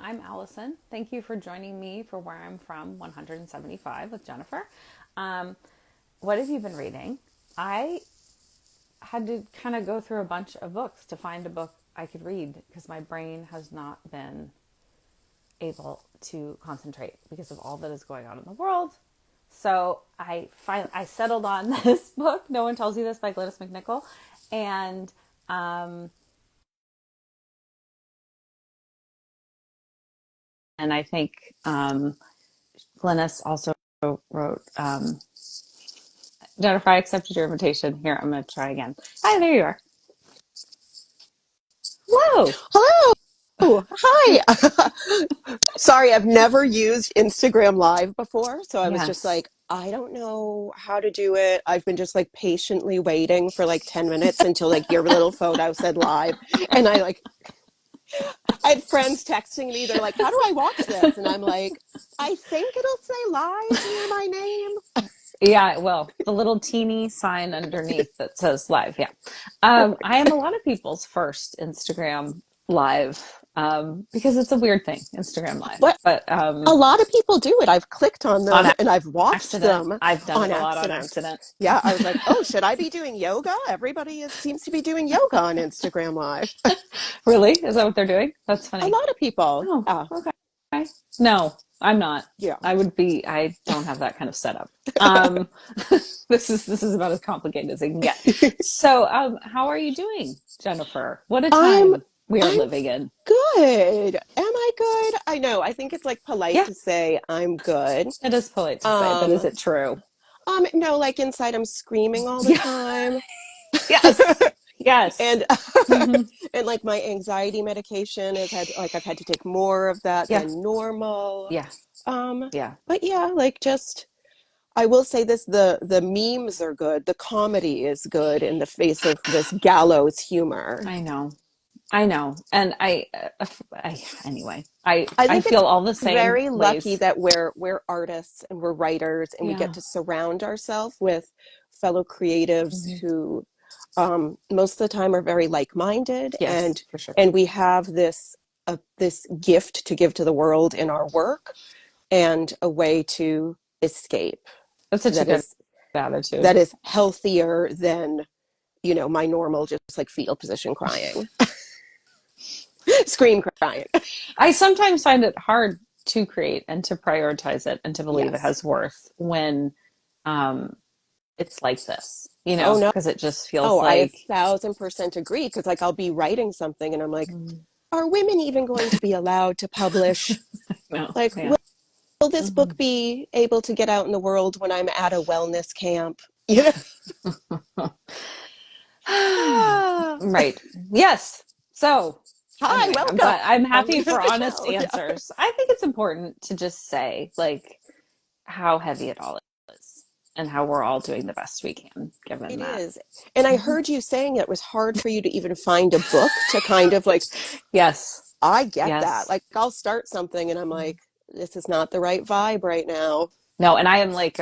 I'm Allison. Thank you for joining me for Where I'm From 175 with Jennifer. Um, what have you been reading? I had to kind of go through a bunch of books to find a book I could read because my brain has not been able to concentrate because of all that is going on in the world. So I settled on this book, No One Tells You This by Glynis McNichol. And um, and I think Glynis also wrote Jennifer, I accepted your invitation. Here, I'm going to try again. Hi, there you are. Whoa. Hello. Hi. Sorry, I've never used Instagram Live before, so I was just Yes. like, I don't know how to do it. I've been just like patiently waiting for like 10 minutes until like your little photo said live. And I had friends texting me, they're like, how do I watch this? And I'm like, I think it'll say live near my name. Yeah, well, the little teeny sign underneath that says live. Yeah. I am a lot of people's first Instagram live because it's a weird thing, Instagram live. But But a lot of people do it. I've clicked on on them and I've watched accident, them I've done it on a lot on accident. accident. Yeah, I was like, oh, should I be doing yoga? Seems to be doing yoga on Instagram Live. Really? Is that what they're doing? That's A funny. lot of people. Oh, Yeah, okay. No, I'm not. yeah. I don't have that kind of setup. This is about as complicated as it can get. So, how are you doing, Jennifer? What a I'm time we are I'm living in. good. Am I good? I know. I think it's like polite Yeah, to say I'm good. it is polite to say, but is Um, it true? no, like inside I'm screaming all the Yeah. time. Yes. Yes. And Hmm. and like my anxiety medication I've had to take more of that Yeah. than normal. Yeah. Um, Yeah. but yeah, like just I will say this, the memes are good. The comedy is good in the face of this gallows humor. I know. I know. And anyway, I I think it's feel all the same very lucky ways. that we're artists and we're writers and we get Yeah. to surround ourselves with fellow creatives Hmm. who most of the time are very like-minded Yes, for sure. and we have this gift to give to the world in our work and a way to escape That's such a that good is attitude. that is healthier than my normal just like fetal position crying, scream crying. I sometimes find it hard to create and to prioritize it and to believe it Yes. has worth when um, it's like this, Oh no. because it just feels Oh, I like, 1,000% agree because like I'll be writing something and I'm like, mm, are women even going to be allowed to publish? no, Like, yeah. will this Hmm. book be able to get out in the world when I'm at a wellness camp? You know? Ah. Right. Yes. So, Hi, anyway, I'm glad, I'm welcome happy to for the honest show. Yeah, answers. I think it's important to just say, like, how heavy it all is and how we're all doing the best we can given it that. is. And I heard you saying it was hard for you to even find a book to kind of like, Yes. I get that. Yes. Like, I'll start something and I'm like, this is not the right vibe right now. No, and I am like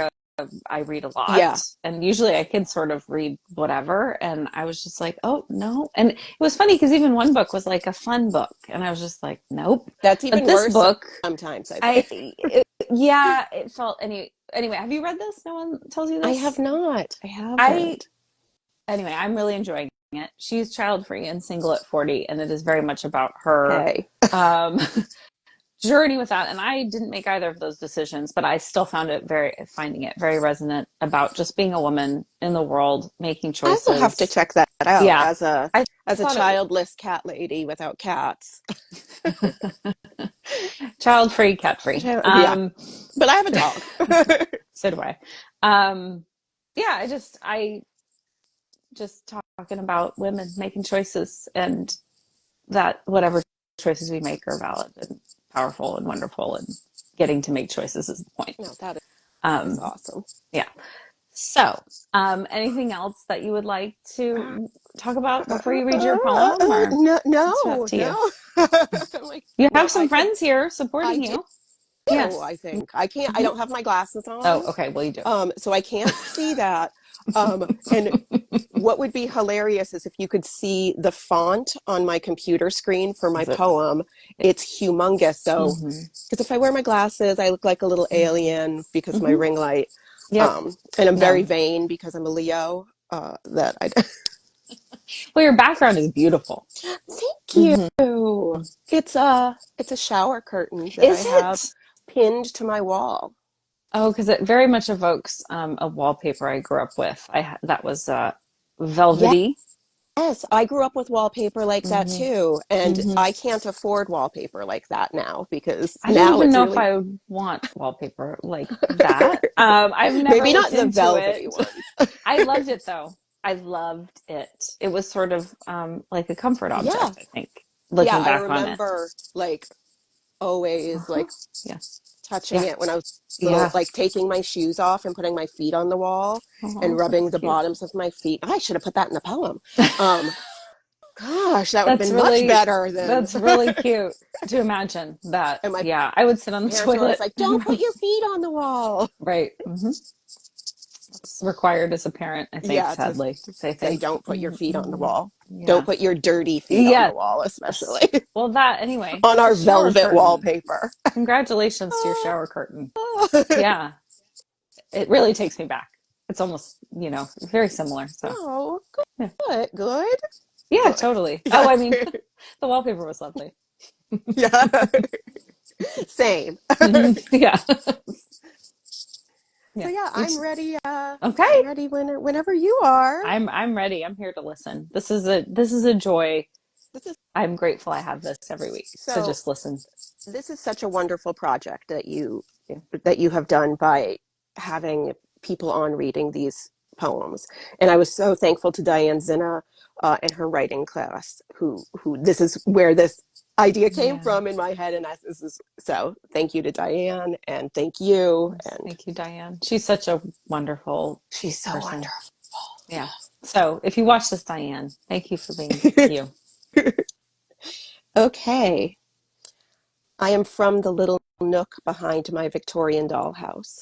I read a lot, Yeah. and usually I can sort of read whatever. And I was just like, oh no. And it was funny because even one book was like a fun book, and I was just like, nope. That's But even this worse book, sometimes, I I think. yeah, it felt anyway. Have you read this? No one tells you I have this. not. I I haven't. anyway, I'm really enjoying it. She's child free and single at 40, and it is very much about her Okay. um, journey with that. And I didn't make either of those decisions, but I still finding it very resonant about just being a woman in the world, making I will have to choices. check that out Yeah, as I a thought it childless cat lady without cats. child free, cat free. Yeah. But I have a dog. So do I. Um, yeah, I just talking about women making choices and that whatever choices we make are valid and powerful and wonderful and getting to make choices is the point. No, that is Um, awesome. yeah. So, anything else that you would like to talk about before you read your poem, or No, it's up no, to you? no. I'm like, You have no, some friends here I supporting do. you. view, Yes. I think. I Hmm. don't have my glasses Oh, on, okay. Well, you do. so I can't see that. And what would be hilarious is if you could see the font on my computer screen for my Is it? poem. It's humongous. So, Mm-hmm. because if I wear my glasses, I look like a little alien because of my Mm-hmm. ring light. Yep. And I'm very No. vain because I'm a Leo. That I Well, your background is beautiful. Thank Hmm. you. It's a shower curtain that I Is have it? pinned to my wall. Oh, because it very much evokes a wallpaper I grew up with. That was velvety. Yes, I grew up with wallpaper like that Hmm. too, and Hmm. I can't afford wallpaper like that now because I don't now even it's know if really I would want wallpaper like that. I've never maybe looked not the into velvety it. ones. I loved it though. I loved it. It was sort of like a comfort Yeah, object, I think, yeah, looking I back on it. remember like always Uh-huh. like Yeah. touching Yeah. it when I was little, Yeah. like taking my shoes off and putting my feet on the wall and Oh, rubbing that's the cute. bottoms of my feet. I should have put that in the poem. Um, Gosh, that would have That's been much really better than. that's really cute to imagine that. And my Yeah, I would sit on the parents were always toilet. like, "Don't put your feet on the wall." Right. Hmm. It's required as a parent, I think, Yeah, sadly. to They say, think. "Don't put your feet on the Hmm. wall. Don't Yeah. put your dirty feet on the Yes. wall," especially Well, that anyway, on that's a our shower velvet curtain. wallpaper. Congratulations to your shower curtain. Yeah, it really takes me back. It's almost, very similar. So, Oh, yeah. good, good, Yeah, good. totally. Oh, Yeah, I mean, the wallpaper was lovely. yeah. Same. Hmm. Yeah. So Yeah. yeah, I'm ready. I'm Okay. ready whenever you are. I'm ready. I'm here to listen. This is a joy. This is I'm grateful I have this every week to so. just listen. This is such a wonderful project Yeah. that you have done by having people on reading these poems. And I was so thankful to Diane Zinna and her writing class, who this is where this idea came Yeah. from in my head. And this is so. Thank you to Diane, and thank you. Yes. And Thank you, Diane. She's such a wonderful she's so person. wonderful. Yeah. So if you watch this, Diane, thank you for being you. Okay, I am from the little nook behind my Victorian dollhouse.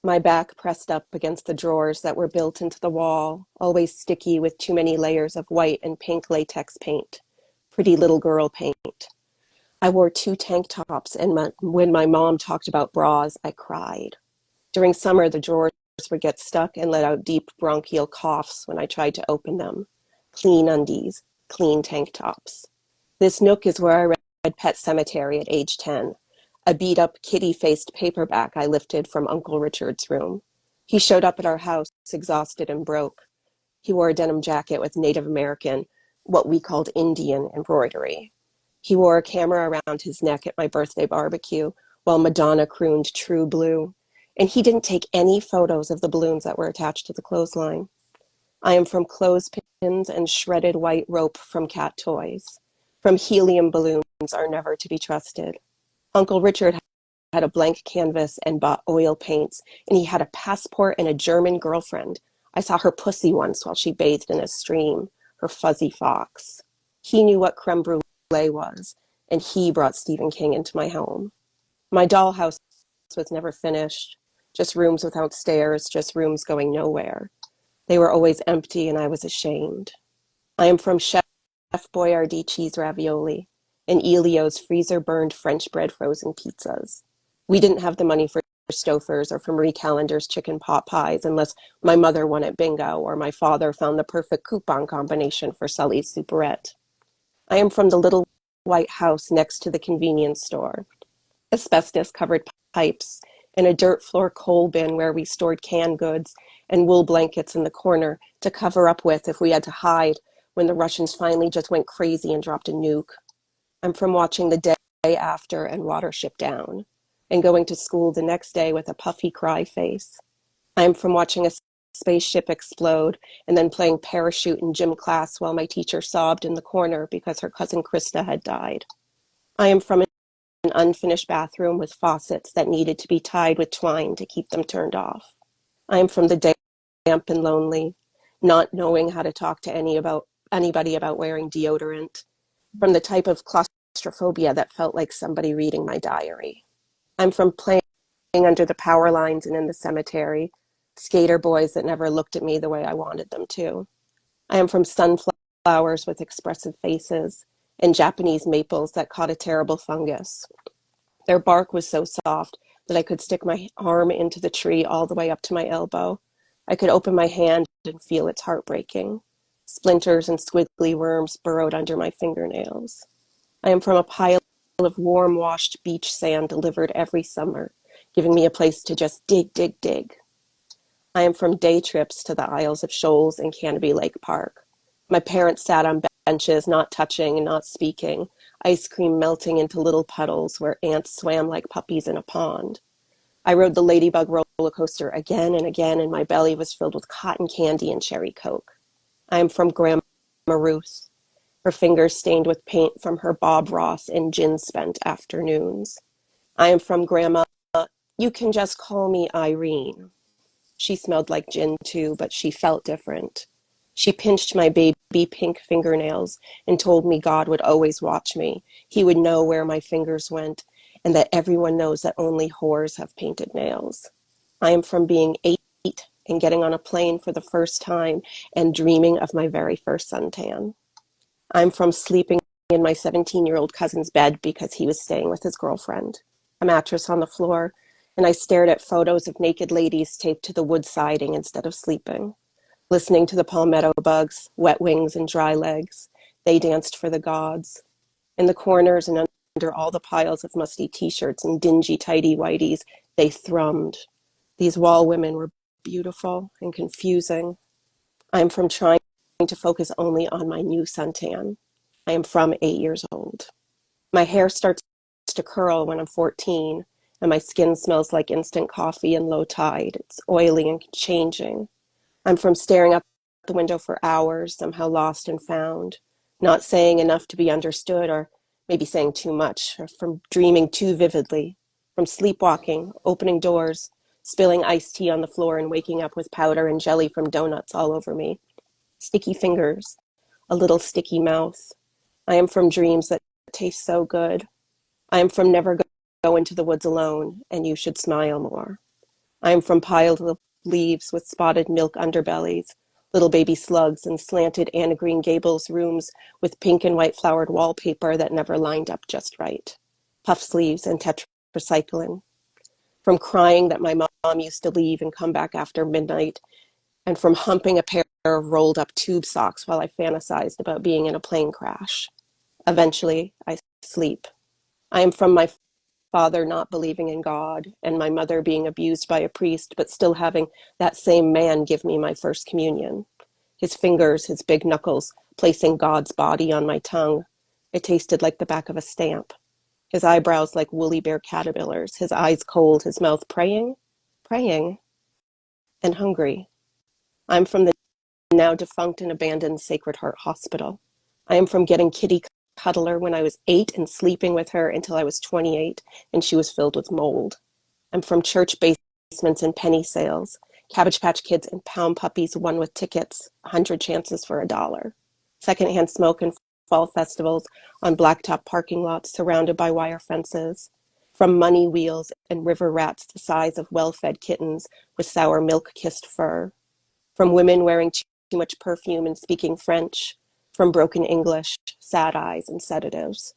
My back pressed up against the drawers that were built into the wall, always sticky with too many layers of white and pink latex paint. Pretty little girl paint. I wore two tank tops, and when my mom talked about bras, I cried. During summer, the drawers would get stuck and let out deep bronchial coughs when I tried to open them. Clean undies, clean tank tops. This nook is where I read Pet Sematary at age 10, a beat up kitty faced paperback I lifted from Uncle Richard's room. He showed up at our house, exhausted and broke. He wore a denim jacket with Native American, what we called Indian embroidery. He wore a camera around his neck at my birthday barbecue while Madonna crooned True Blue. And he didn't take any photos of the balloons that were attached to the clothesline. I am from clothespins and shredded white rope from cat toys. From helium balloons are never to be trusted. Uncle Richard had a blank canvas and bought oil paints, and he had a passport and a German girlfriend. I saw her pussy once while she bathed in a stream, her fuzzy fox. He knew what creme brulee was, and he brought Stephen King into my home. My dollhouse was never finished, just rooms without stairs, just rooms going nowhere. They were always empty, and I was ashamed. I am from Chef Boyardee cheese ravioli and Elio's freezer-burned French bread frozen pizzas. We didn't have the money for Stouffer's or for Marie Callender's chicken pot pies unless my mother won at bingo or my father found the perfect coupon combination for Sully's souperette. I am from the little white house next to the convenience store. Asbestos-covered pipes and a dirt floor coal bin where we stored canned goods and wool blankets in the corner to cover up with if we had to hide when the Russians finally just went crazy and dropped a nuke. I'm from watching the day after and Watership Down and going to school the next day with a puffy cry face. I'm from watching a spaceship explode and then playing parachute in gym class while my teacher sobbed in the corner because her cousin Krista had died. I am from an unfinished bathroom with faucets that needed to be tied with twine to keep them turned off. I am from the damp and lonely, not knowing how to talk to anybody about wearing deodorant, from the type of claustrophobia that felt like somebody reading my diary. I'm from playing under the power lines and in the cemetery, skater boys that never looked at me the way I wanted them to. I am from sunflowers with expressive faces and Japanese maples that caught a terrible fungus. Their bark was so soft that I could stick my arm into the tree all the way up to my elbow. I could open my hand and feel its heart breaking. Splinters and squiggly worms burrowed under my fingernails. I am from a pile of warm washed beach sand delivered every summer, giving me a place to just dig, dig, dig. I am from day trips to the Isles of Shoals and Canopy Lake Park. My parents sat on benches, not touching and not speaking, ice cream melting into little puddles where ants swam like puppies in a pond. I rode the Ladybug roller coaster again and again, and my belly was filled with cotton candy and cherry Coke. I am from Grandma Ruth, her fingers stained with paint from her Bob Ross and gin-spent afternoons. I am from Grandma, you can just call me Irene. She smelled like gin too, but she felt different. She pinched my baby pink fingernails and told me God would always watch me. He would know where my fingers went, and that everyone knows that only whores have painted nails. I am from being 8 and getting on a plane for the first time and dreaming of my very first suntan. I'm from sleeping in my 17-year-old cousin's bed because he was staying with his girlfriend. A mattress on the floor, and I stared at photos of naked ladies taped to the wood siding instead of sleeping. Listening to the palmetto bugs, wet wings and dry legs, they danced for the gods. In the corners and under all the piles of musty t-shirts and dingy tighty-whities, they thrummed. These wall women were beautiful and confusing. I am from trying to focus only on my new suntan. I am from 8 years old. My hair starts to curl when I'm 14, and my skin smells like instant coffee and low tide. It's oily and changing. I'm from staring out the window for hours, somehow lost and found, not saying enough to be understood, or maybe saying too much, or from dreaming too vividly, from sleepwalking, opening doors, spilling iced tea on the floor and waking up with powder and jelly from donuts all over me, sticky fingers, a little sticky mouth. I am from dreams that taste so good. I am from never go into the woods alone, and you should smile more. I am from piled leaves with spotted milk underbellies, little baby slugs, and slanted Anna Green Gables rooms with pink and white flowered wallpaper that never lined up just right, puff sleeves and tetracycline. From crying that my mom used to leave and come back after midnight, and from humping a pair of rolled up tube socks while I fantasized about being in a plane crash. Eventually, I sleep. I am from my father not believing in God, and my mother being abused by a priest, but still having that same man give me my first communion. His fingers, his big knuckles, placing God's body on my tongue. It tasted like the back of a stamp. His eyebrows like woolly bear caterpillars, his eyes cold, his mouth praying, and hungry. I'm from the now defunct and abandoned Sacred Heart Hospital. I am from getting kitty cuddler when I was 8 and sleeping with her until I was 28 and she was filled with mold. I'm from church basements and penny sales, Cabbage Patch Kids and pound puppies won with tickets, 100 chances for $1. Secondhand smoke and fall festivals on blacktop parking lots surrounded by wire fences. From money wheels and river rats the size of well-fed kittens with sour milk-kissed fur. From women wearing too much perfume and speaking French. From broken English, sad eyes, and sedatives.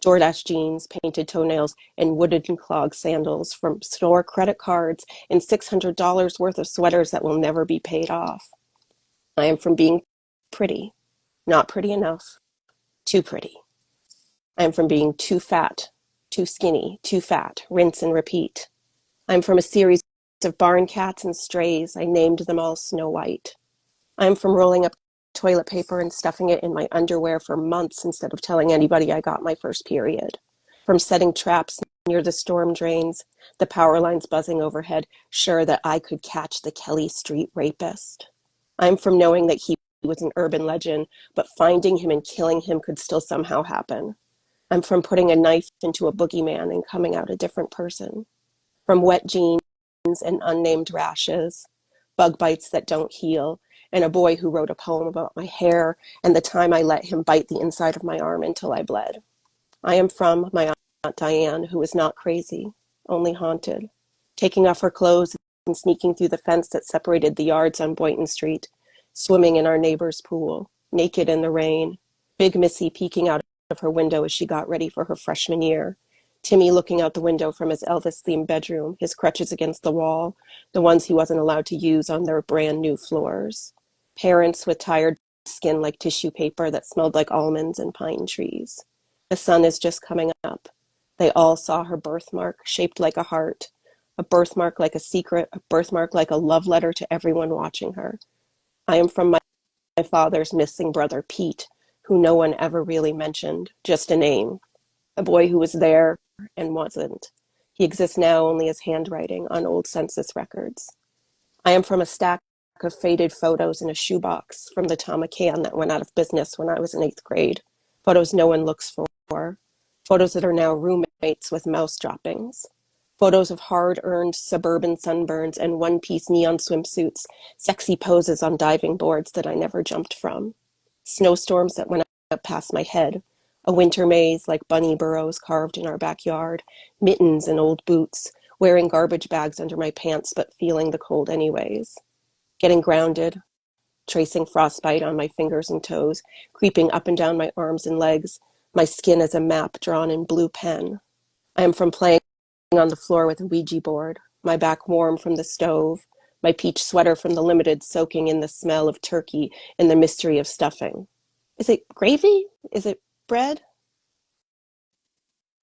Jordache jeans, painted toenails, and wooden clog sandals. From store credit cards and $600 worth of sweaters that will never be paid off. I am from being pretty, not pretty enough, too pretty. I am from being too fat, too skinny, too fat, rinse and repeat. I am from a series of barn cats and strays. I named them all Snow White. I am from rolling up toilet paper and stuffing it in my underwear for months instead of telling anybody I got my first period. From setting traps near the storm drains, the power lines buzzing overhead, sure that I could catch the Kelly Street rapist. I'm from knowing that he was an urban legend, but finding him and killing him could still somehow happen. I'm from putting a knife into a boogeyman and coming out a different person. From wet jeans and unnamed rashes, bug bites that don't heal, and a boy who wrote a poem about my hair and the time I let him bite the inside of my arm until I bled. I am from my Aunt Diane, who was not crazy, only haunted. Taking off her clothes and sneaking through the fence that separated the yards on Boynton Street, swimming in our neighbor's pool, naked in the rain, Big Missy peeking out of her window as she got ready for her freshman year, Timmy looking out the window from his Elvis-themed bedroom, his crutches against the wall, the ones he wasn't allowed to use on their brand new floors. Parents with tired skin like tissue paper that smelled like almonds and pine trees. The sun is just coming up. They all saw her birthmark, shaped like a heart, a birthmark like a secret, a birthmark like a love letter to everyone watching her. I am from my father's missing brother, Pete, who no one ever really mentioned, just a name. A boy who was there and wasn't. He exists now only as handwriting on old census records. I am from a stack of faded photos in a shoebox from the Tom McCann that went out of business when I was in 8th grade. Photos no one looks for. Photos that are now roommates with mouse droppings. Photos of hard-earned suburban sunburns and one-piece neon swimsuits, sexy poses on diving boards that I never jumped from. Snowstorms that went up past my head. A winter maze like bunny burrows carved in our backyard. Mittens and old boots. Wearing garbage bags under my pants but feeling the cold anyways. Getting grounded. Tracing frostbite on my fingers and toes. Creeping up and down my arms and legs. My skin as a map drawn in blue pen. I am from playing on the floor with a Ouija board, my back warm from the stove, my peach sweater from the Limited soaking in the smell of turkey and the mystery of stuffing. Is it gravy? Is it bread?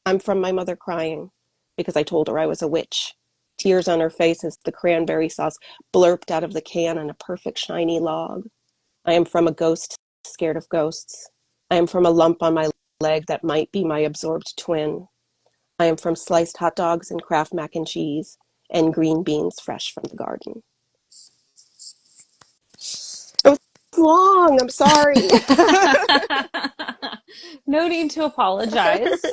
I'm from my mother crying because I told her I was a witch. Tears on her face as the cranberry sauce blurped out of the can on a perfect shiny log. I am from a ghost scared of ghosts. I am from a lump on my leg that might be my absorbed twin. I am from sliced hot dogs and Kraft mac and cheese and green beans fresh from the garden. It was long. I'm sorry. No need to apologize.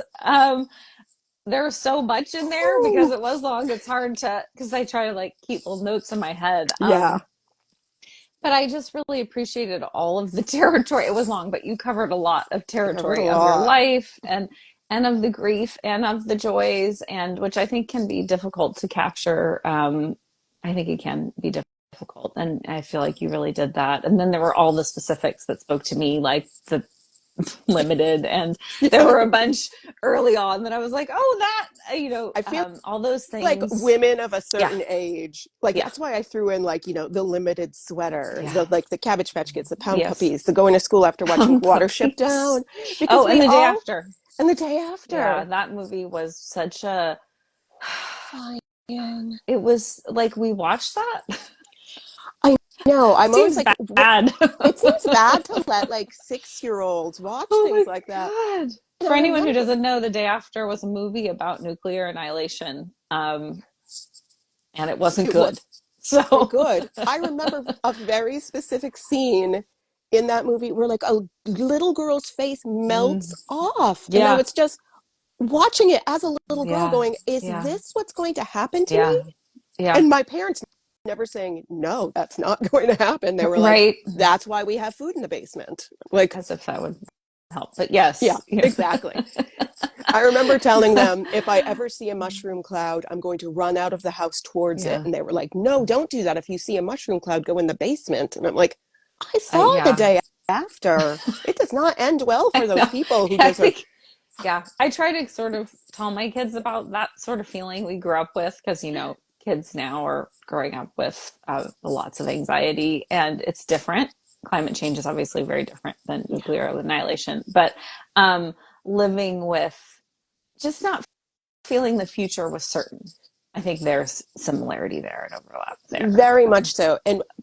There's so much in there because Ooh. it was long. It's hard to, because I try to like keep little notes in my head. Yeah, But I just really appreciated all of the territory. It was long, but you covered a lot of I covered a territory of your lot. life and of the grief and of the joys, and which I think can be difficult to capture. I think it can be difficult, and I feel like you really did that. And then there were all the specifics that spoke to me, like the limited, and there Yeah. were a bunch early on that I was like, oh, that I feel all those like things. women of a Yeah, certain age, like yeah, that's why I threw in like, the Limited sweater, yeah, the Cabbage Patch Kids, the Pound yes. Puppies, the going to school after watching Watership Puppies. Down, because Oh, and we the day all, after. and the day Yeah, after. that movie was such a. Fine. It was like we watched that. I know. I'm always Seems like, bad. it seems bad to let like 6-year-olds watch Oh things my like that. God. And For I anyone who remember doesn't know, The Day After was a movie about nuclear annihilation. And it wasn't it wasn't good. So, good. I remember a very specific scene in that movie where like a little girl's face melts mm, off. And I yeah, was just watching it as a little girl yeah, going, is yeah, this what's going to happen to me? yeah, yeah. And my parents never saying, no, that's not going to happen. They were like, Right. that's why we have food in the basement. Like, As if that would help. But yeah, yes. exactly. I remember telling them if I ever see a mushroom cloud, I'm going to run out of the house towards it. Yeah. And they were like, no, don't do that. If you see a mushroom cloud, go in the basement. And I'm like, I saw the Yeah. day after. It does not end well I for those know. people who I just are, think, yeah, I try to sort of tell my kids about that sort of feeling we grew up with because, kids now are growing up with lots of anxiety and it's different. Climate change is obviously very different than yeah, nuclear annihilation, but um, living with just not feeling the future was certain. I think there's similarity there and overlap there. very much so.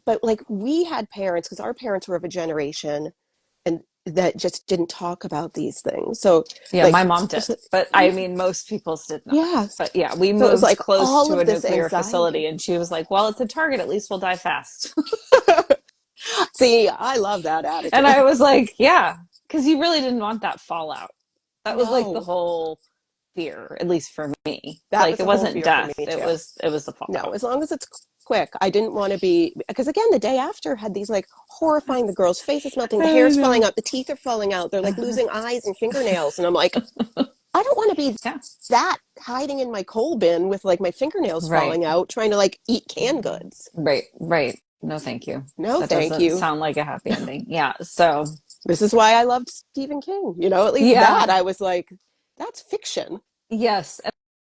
But like we had parents, because our parents were of a generation and that just didn't talk about these things. So Yeah, like, my mom did, but I mean, most people's did not. yeah. But yeah, we So it was moved like close all to a of this nuclear anxiety. facility, and she was like, "Well, it's a target. At least we'll die fast." See, I love that And attitude. I was like, "Yeah," because you really didn't want that fallout. That was like the No, whole fear, at least for me. that Like was it a whole wasn't fear for death; me it too. was the No, fallout. as long as it's quick. I didn't want to be, because again, the day after had these like horrifying, the girl's face is melting, the I hair's falling know. out, the teeth are falling out, they're like losing eyes and fingernails. And I'm like, I don't want to be Yeah. that hiding in my coal bin with like my fingernails Right. falling out trying to like eat canned goods. Right. Right. No, thank you. No, That thank doesn't you. sound like a happy ending. Yeah. So, This is why I loved Stephen King. You know, at least that yeah. I was like, that's fiction. Yes.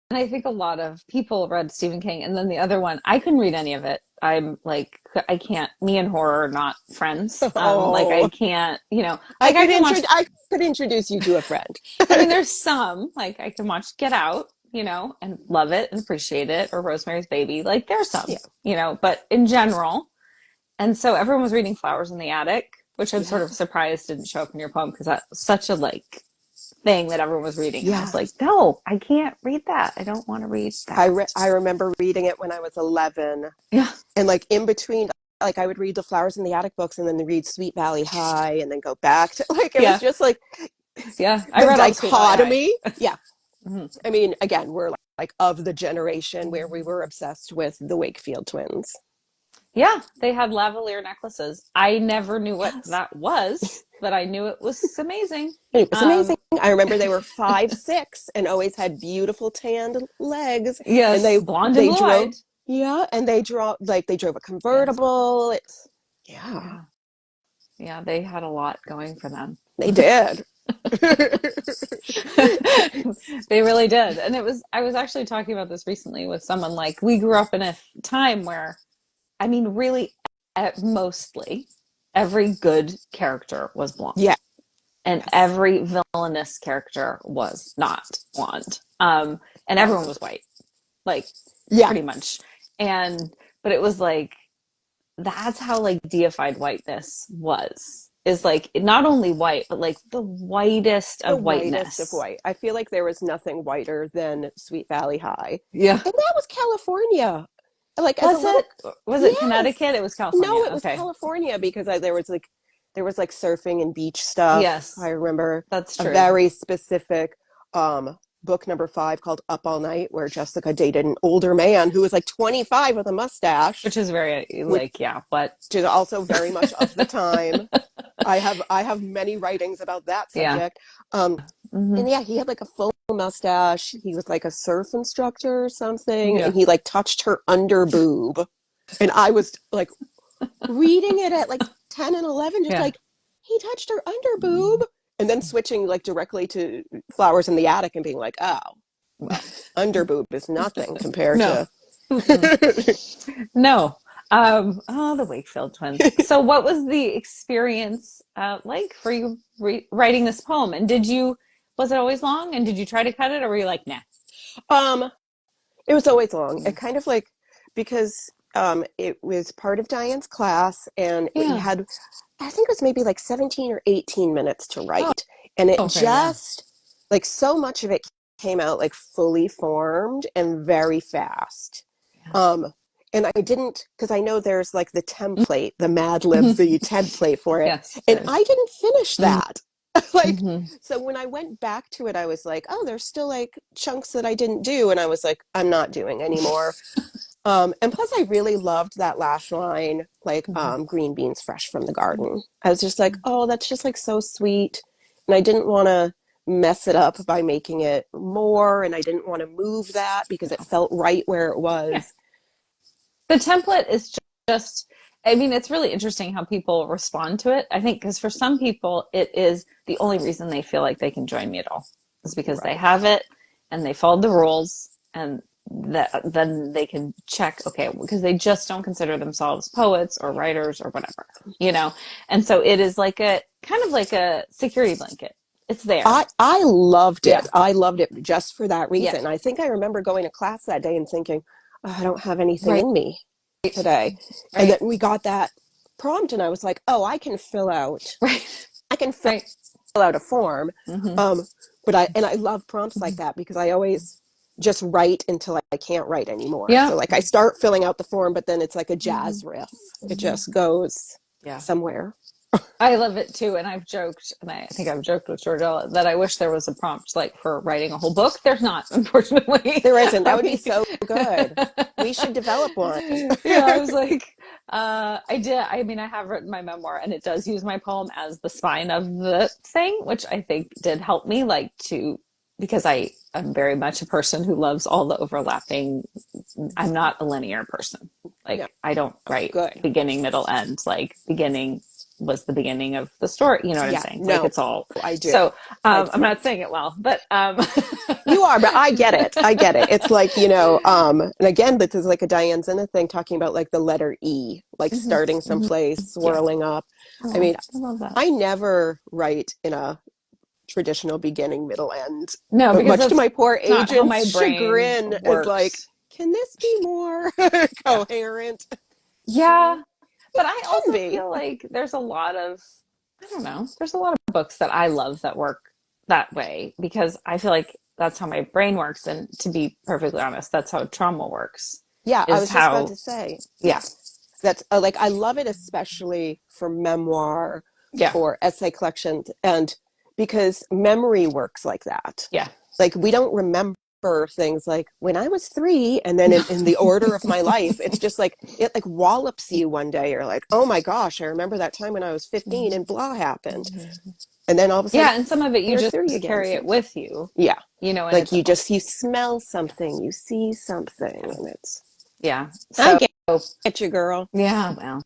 And I think a lot of people read Stephen King. And then the other one, I couldn't read any of it. I'm like, I can't, me and horror are not friends. Like I Oh, can't, like I can watch, I could introduce you to a friend. I mean, there's some, like I can watch Get Out, and love it and appreciate it, or Rosemary's Baby. Like there's some, Yeah. but in general, and so everyone was reading Flowers in the Attic, which I'm sort of Yeah. surprised didn't show up in your poem because that's such a like thing that everyone was reading. And I was like, Yes. no, I can't read that. I don't want to read that. I remember reading it when I was 11 Yeah. and like in between like I would read the Flowers in the Attic books and then read Sweet Valley High and then go back to like it was Yeah. just like Yeah. I the read all the Sweet Valley High. dichotomy. Yeah. Hmm. I mean, again, we're like of the generation where we were obsessed with the Wakefield twins. Yeah. They had lavalier necklaces. I never knew what Yes. that was, but I knew it was amazing. It was amazing. Um, I remember they were 5'6" and always had beautiful tanned legs. And yes. Blonde and they blue drove eyed. yeah, and they drove a Yes. convertible. Yeah, Yeah. Yeah. They had a lot going for them. they did. They really did. And I was actually talking about this recently with someone like, we grew up in a time where, I mean, really, mostly every good character was blonde Yeah, and yes. every villainous character was not blonde. And everyone was white, like Yeah, pretty much. And, but it was like, that's how like deified whiteness was. Is like not only white, but like the whitest the of whitest of whiteness. white. I feel like there was nothing whiter than Sweet Valley High. Yeah. And that was California. Like as a Was little it was it yes. Connecticut? It was No, California. it was Okay. California because there was like surfing and beach stuff. I Yes, remember that's a true. very specific book number 5 called Up All Night where Jessica dated an older man who was like 25 with a mustache, Which is very which like, yeah, but is also very much of the time. I have many writings about that yeah. subject. Um, Hmm. and yeah, he had like a full mustache. He was like a surf instructor or something, and Yeah. he like touched her under boob. And I was like reading it at like 10 and 11, just Yeah. like he touched her under boob, and then switching like directly to Flowers in the Attic and being like, oh, Well, under boob is nothing compared no. to. Mm-mm. No. Oh, the Wakefield twins. So what was the experience like for you writing this poem? And was it always long? And did you try to cut it or were you like, nah? um It was always long. It kind of like because it was part of Diane's class and we Yeah. had I think it was maybe like 17 or 18 minutes to Oh, write. And it okay, yeah. just like so much of it came out like fully formed and very fast. Yeah. Um and I didn't because I know there's like the template, the Mad Lib, the template for it. Yes, And there is. I didn't finish that. Like Mm-hmm. so when I went back to it, I was like, oh, there's still like chunks that I didn't do. And I was like, I'm not doing anymore. And plus I really loved that last line, like Mm-hmm. green beans fresh from the garden. I was just like, oh, that's just like so sweet. And I didn't want to mess it up by making it more. And I didn't want to move that because it felt right where it Yeah. was. The template is just, I mean, it's really interesting how people respond to it. I think because for some people, it is the only reason they feel like they can join me at all is because they Right. have it and they followed the rules and then they can check, okay, because they just don't consider themselves poets or writers or whatever. And so it is like a kind of like a security blanket. It's there. I loved Yeah. it. I loved it just for that Yeah. reason. I think I remember going to class that day and thinking, oh, I don't have anything Right. in me today. And then Right. we got that prompt and I was like, oh, Right. I can fill Right. out a form. Hmm. Um, and I love prompts like that because I always just write until I can't write anymore. Yeah. So like I start filling out the form, but then it's like a Hmm. jazz riff. It just goes Yeah. somewhere. I love it too, and I've joked, and I think I've joked with Georgella that I wish there was a prompt like for writing a whole book. There's not, unfortunately. There isn't. That would be I so good. We should develop one. yeah, I was like, I did. I mean, I have written my memoir, and it does use my poem as the spine of the thing, which I think did help me, like to because I am very much a person who loves all the overlapping. I'm not a linear person. No, Like I don't write good. beginning, middle, end. Like beginning was the beginning of the story. You know what I'm Yeah, saying? Like no, it's all. I do. So I I'm do. not saying it well, but You are, but I get it. I get it. It's like, and again, this is like a Diane Zenna thing talking about like the letter E, like Mhm, starting mhm. someplace, Yeah. swirling up. I Oh, mean, I love that. I never write in a traditional beginning, middle, end. No, But because much to that's my poor not how agent's my brain chagrin, is like, works. can this be more Yeah. coherent? Yeah. But I Can also be. feel like there's a lot of, I don't know, there's a lot of books that I love that work that way because I feel like that's how my brain works. And to be perfectly honest, that's how trauma works, Yeah, I is was just about how, to say, yeah, that's like, I love it, especially for memoir yeah, or essay collections. And because memory works like that. yeah. Like, we don't remember things like when I was 3, and then in the order of my life, it's just like, it like wallops you one day. You're like, oh my gosh, I remember that time when I was 15 and blah happened. And then all of a sudden, Yeah. And some of it, you you're 30 just again. carry So, it with you, yeah. and Like it's all, you smell something, you see something, yeah. and it's, Yeah. I So, get you, girl. yeah, well,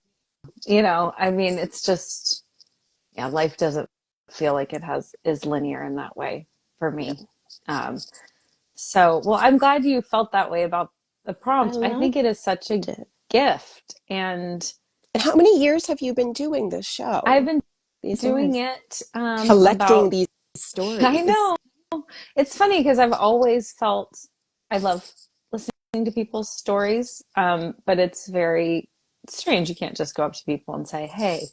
I mean, it's just, yeah, life doesn't feel like is linear in that way for No, me. Um, so, well, I'm glad you felt that way about the I prompt. I loved think it is such a it. gift, and And how many years have you been doing this I've show? been These doing lines, it collecting about. these I stories. know it's funny because I've always felt I love listening to people's stories, but it's very strange. You can't just go up to people and say, "Hey."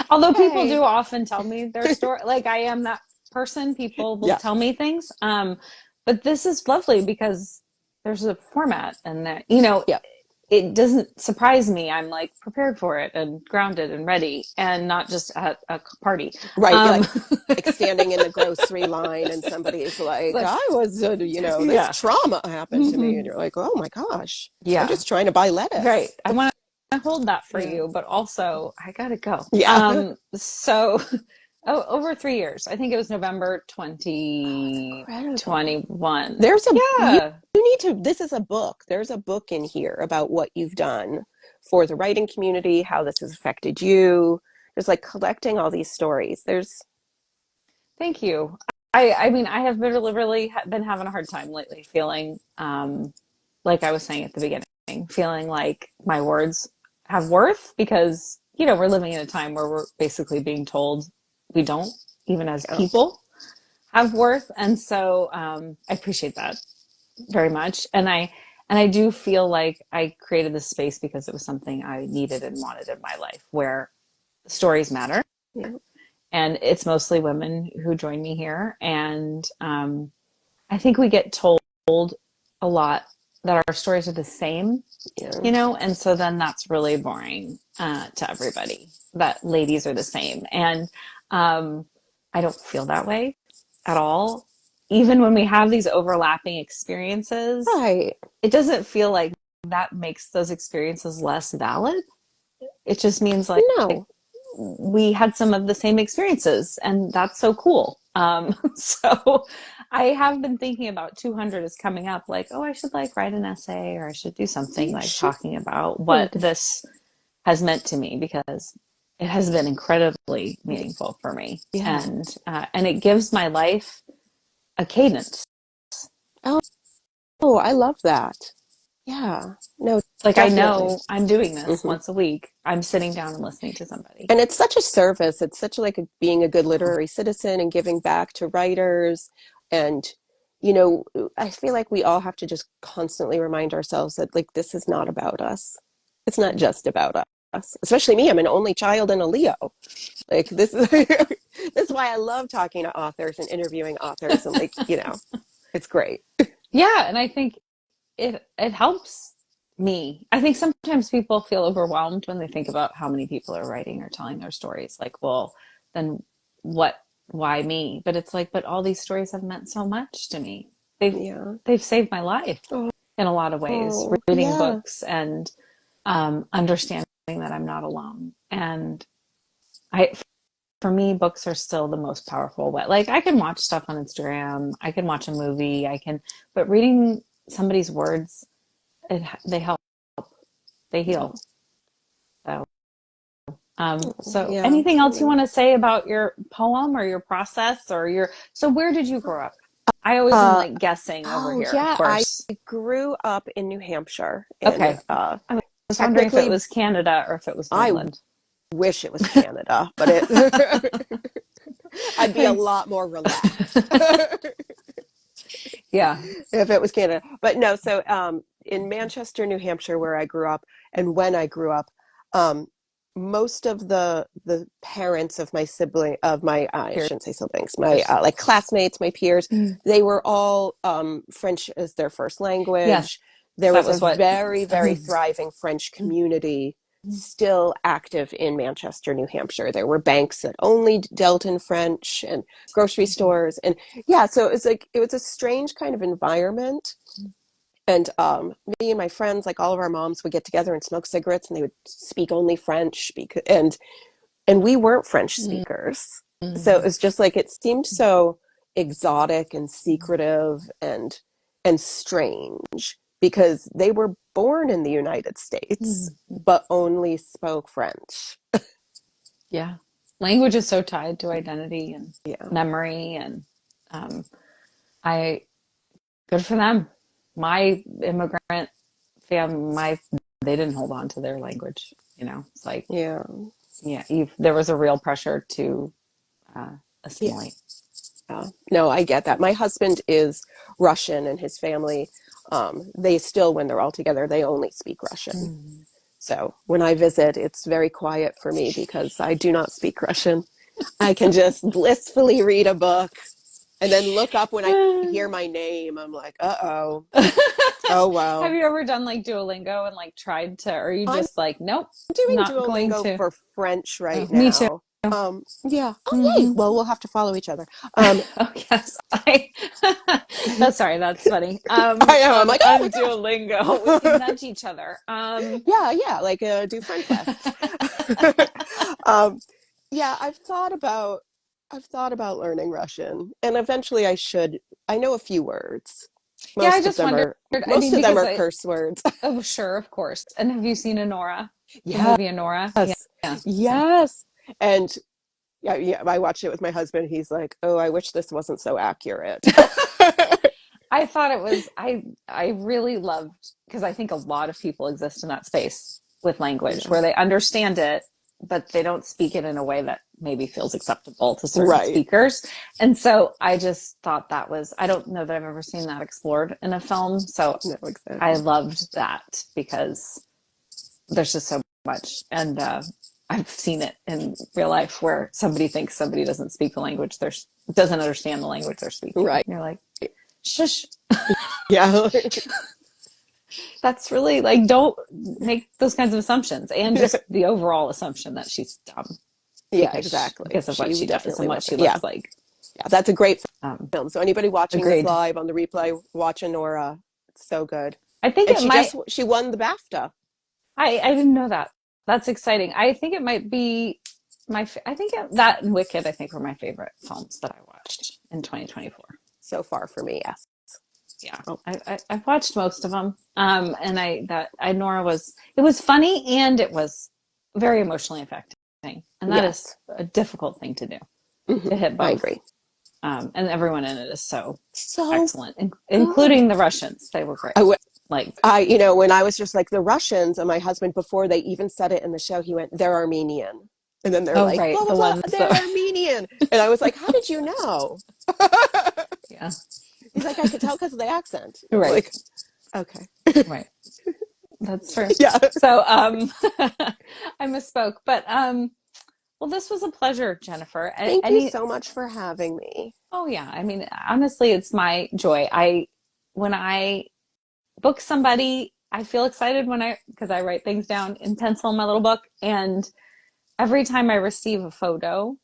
Although people Hey. do often tell me their story, like I am that person, people will Yeah. tell me things. But this is lovely because there's a format and that, Yeah. it doesn't surprise me. I'm like prepared for it and grounded and ready and not just at a party. Right. You're Um, like standing in the grocery line and somebody's like, like, I was, this yeah. trauma happened to me. And you're like, oh my gosh, I'm Yeah. just trying to buy Right. lettuce. I want to hold that for Yeah. you, but also I gotta go. Yeah. So over 3 years. I think it was November Incredible. 2021. There's a, Yeah. you need to, this is a book. There's a book in here about what you've done for the writing community, how this has affected you. Just like collecting all these stories. There's, Thank you. I mean, I have been really been having a hard time lately feeling, like I was saying at the beginning, feeling like my words have worth because, we're living in a time where we're basically being told we don't, even as yeah. people, have worth. And so, I appreciate that very much. And I do feel like I created this space because it was something I needed and wanted in my life where stories matter. Yeah. And it's mostly women who join me here. And I think we get told a lot that our stories are the same, Yeah. and so then that's really boring to everybody that ladies are the same. And I don't feel that way at all. Even when we have these overlapping experiences, Right. it doesn't feel like that makes those experiences less valid. It just means like No. we had some of the same experiences, and that's so cool. So I have been thinking about 200 is coming up, like, oh, I should like write an essay or I should do something You like should. talking about what this has meant to me because it has been incredibly meaningful for me, Yeah. and it gives my life a cadence. Oh, oh, I love that. Yeah. No, Like I definitely. know I'm doing this Hmm. once a week. I'm sitting down and listening to somebody. And it's such a service. It's such like being a good literary citizen and giving back to writers. And, you know, I feel like we all have to just constantly remind ourselves that like this is not about us. It's not just about us. Especially me. I'm an only child and a Leo. Like this is this is why I love talking to authors and interviewing authors and like, it's great. Yeah, and I think it helps me. I think sometimes people feel overwhelmed when they think about how many people are writing or telling their stories. Like, well, then what? Why me? But it's like, but all these stories have meant so much to me. They've Yeah. they've saved my life Oh, in a lot of ways. oh, Reading yeah. books and understanding that I'm not alone. And I for me, books are still the most powerful way. Like I can watch stuff on Instagram, I can watch a movie, but reading somebody's words, they help, they Yeah. heal. So, so Yeah. anything else you No. want to say about your poem or your process or so where did you grow up? I always am Uh, like guessing over oh here, of yeah, I course. grew up in New Hampshire, and Okay. I was wondering if it technically, was Canada or if it was New I England. wish it was Canada, but I'd be a Thanks. lot more relaxed. Yeah. If it was Canada. But no, so in Manchester, New Hampshire, where I grew up, and when I grew up, um, most of the parents of my sibling of my I shouldn't say siblings, my Peers. like classmates, my peers, Mm. they were all French as their first Yes, language. There that was a was what. very, very thriving French community still active in Manchester, New Hampshire. There were banks that only dealt in French and grocery stores, and yeah, so it was like it was a strange kind of environment. And me and my friends, like all of our moms, would get together and smoke cigarettes, and they would speak only French because, and we weren't French speakers, so it Mm-hmm. was just like it seemed so exotic and secretive and strange because they were born in the United States Mm-hmm. but only spoke French. Yeah. Language is so tied to identity and Yeah, memory and um I good for them. My immigrant family, they didn't hold on to their language, you know. It's like yeah, yeah, there was a real pressure to uh yeah. assimilate. No, I get that. My husband is Russian, and his family, they still, when they're all together, they only speak Russian. Mm. So when I visit, it's very quiet for me because I do not speak Russian. I can just blissfully read a book and then look up when I hear my name. I'm like, uh-oh. Oh, Have wow. you ever done like Duolingo and like tried to, or are you I'm just like, nope, doing not going Duolingo to? for French Oh, right me too. now. Yeah. Oh, yay. Hmm. Well, we'll have to follow each other. Um, Oh yes, I. That's sorry. That's funny. I know. I'm like, oh On my gosh. Duolingo, we can nudge each other. Yeah, yeah, like do friend quests. um, yeah, I've thought about learning Russian, and eventually I should. I know a few words. Yeah, I just wondered. I Most mean, of them because are curse words. oh, sure, of course. And have you seen Honora, the Yes, movie Honora? Yeah, yeah. So yes, and yeah, yeah. I watched it with my husband. He's like, "Oh, I wish this wasn't so accurate." I thought it was. I really loved because I think a lot of people exist in that space with language Yeah, where they understand it, but they don't speak it in a way that maybe feels acceptable to certain right. speakers. And so I just thought that was. I don't know that I've ever seen that explored in a film. So No, I exactly. loved that because there's just so much. And I've seen it in real life where somebody thinks somebody doesn't speak the language, doesn't understand the language they're speaking. And Right. you're like, shush, Yeah. that's really like, don't make those kinds of assumptions. And just the overall assumption that she's dumb Yeah, exactly. because of what She she does definitely and what wasn't. she Yeah. looks like. Yeah, that's a great Um, film. So anybody watching this Agreed. live on the replay, watch Nora. It's so good. I think And it might, she won the BAFTA I didn't know that. That's exciting. I think it might be that and Wicked, I think were my favorite films that I watched in 2024. so far for me. Yes. Yeah, Oh, I've watched most of them. And I Nora was it was funny and it was very emotionally affecting, and that is yes. a difficult thing to do to Hmm. hit I both. agree. And everyone in it is so So excellent, good. including the Russians. They were great. I, w- Like, when I was just like the Russians, and my husband, before they even said it in the show, he went, "They're Armenian," and then they're oh like, "Blah right, blah the blah, ones they're that Armenian," and I was like, "How did you know?" yeah, He's like, "I could tell because of the accent." I'm right, like, "Okay, right. That's true. yeah." So I misspoke, but well, this was a pleasure, Jennifer. Thank you Any so much for having me. Oh yeah, I mean, honestly, it's my joy. When I book somebody, I feel excited because I write things down in pencil in my little book, and every time I receive a photo,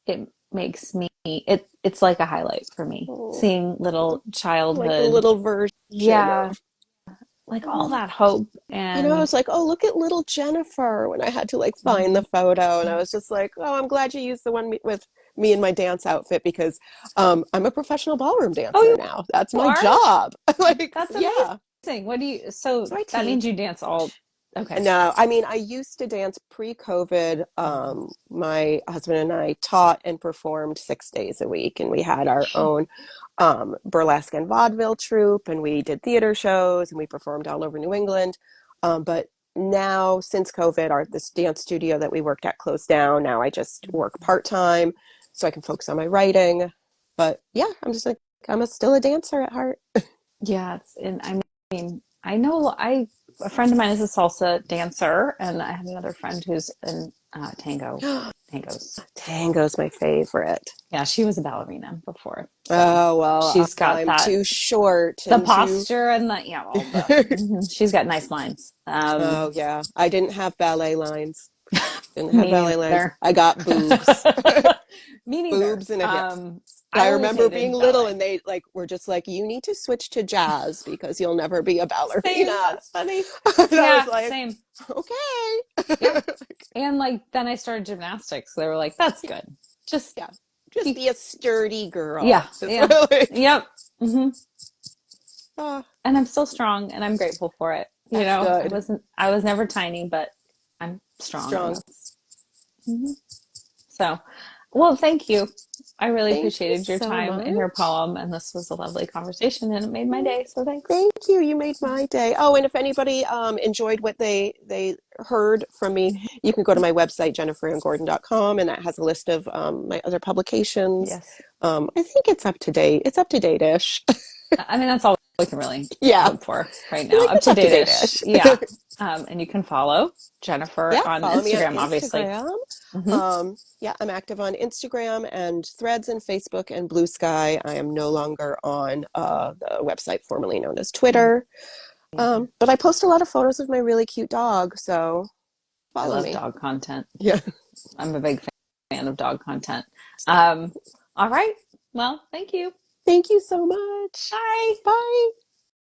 it makes it's like a highlight for me. Oh, Seeing little like a childhood. little version Yeah, of. like all Oh, that hope I and was like, oh, look at little Jennifer when I had to like find the mhm. photo. And I was just like, oh, I'm glad you used the one with me in my dance outfit because I'm a professional ballroom dancer Oh, now. That's you my are? job. Like, That's yeah. amazing. What do you, so So I that teach. means you dance all, okay. No, I mean, I used to dance pre-COVID. Mhm. My husband and I taught and performed 6 days a week, and we had our own burlesque and vaudeville troupe, and we did theater shows, and we performed all over New England. But now, since COVID, our this dance studio that we worked at closed down. Now I just work part-time, so I can focus on my writing. But yeah, I'm just like still a dancer at heart. Yeah, it's and I mean, I know I a friend of mine is a salsa dancer, and I have another friend who's in tangos. Tango's my favorite. Yeah, she was a ballerina before, so Oh, well, she's got I'm that too short the and too. posture and the yeah, all the she's got nice lines. Oh, yeah. I didn't have ballet lines. Didn't have Me ballet lines. neither. I got boobs. Me neither. Boobs and a hips. I I always remember being hated little ballet. and they like were just like, you need to switch to jazz because you'll never be a Same. ballerina. That's funny. And I was Yeah, like, same. okay. Yep. And like then I started gymnastics. They were like, "That's good. Just Yeah. Just keep." be a sturdy Yeah. girl. It's Yeah. like, Yep. Hmm. oh, And I'm still strong, and I'm grateful for it. You that's know, good. I was never tiny, but I'm strong, and Strong. that's. Mhm. So, well, thank you. I really Thank you appreciated your so time and your much. poem, and this was a lovely conversation, and it made my day. So thanks. Thank you. You made my day. Oh, and if anybody enjoyed what they heard from me, Mhm. you can go to my website, jenniferandgordon.com, and that has a list of my other publications. Yes. I think it's up to date. It's up to date-ish. I mean, that's all we can really Yeah. hope for right You're now. like, Up it's to up to date-ish. date-ish. Yeah. And you can follow Jennifer Yeah, on follow me on Instagram, obviously. Instagram. Hmm. Yeah, I'm active on Instagram and Threads and Facebook and Blue Sky. I am no longer on the website formerly known as Me Twitter. either. But I post a lot of photos of my really cute dog, so I follow love me. dog content. Yeah. I'm a big fan of dog content. So All right. Well, thank you. thank you so much. Bye. Bye.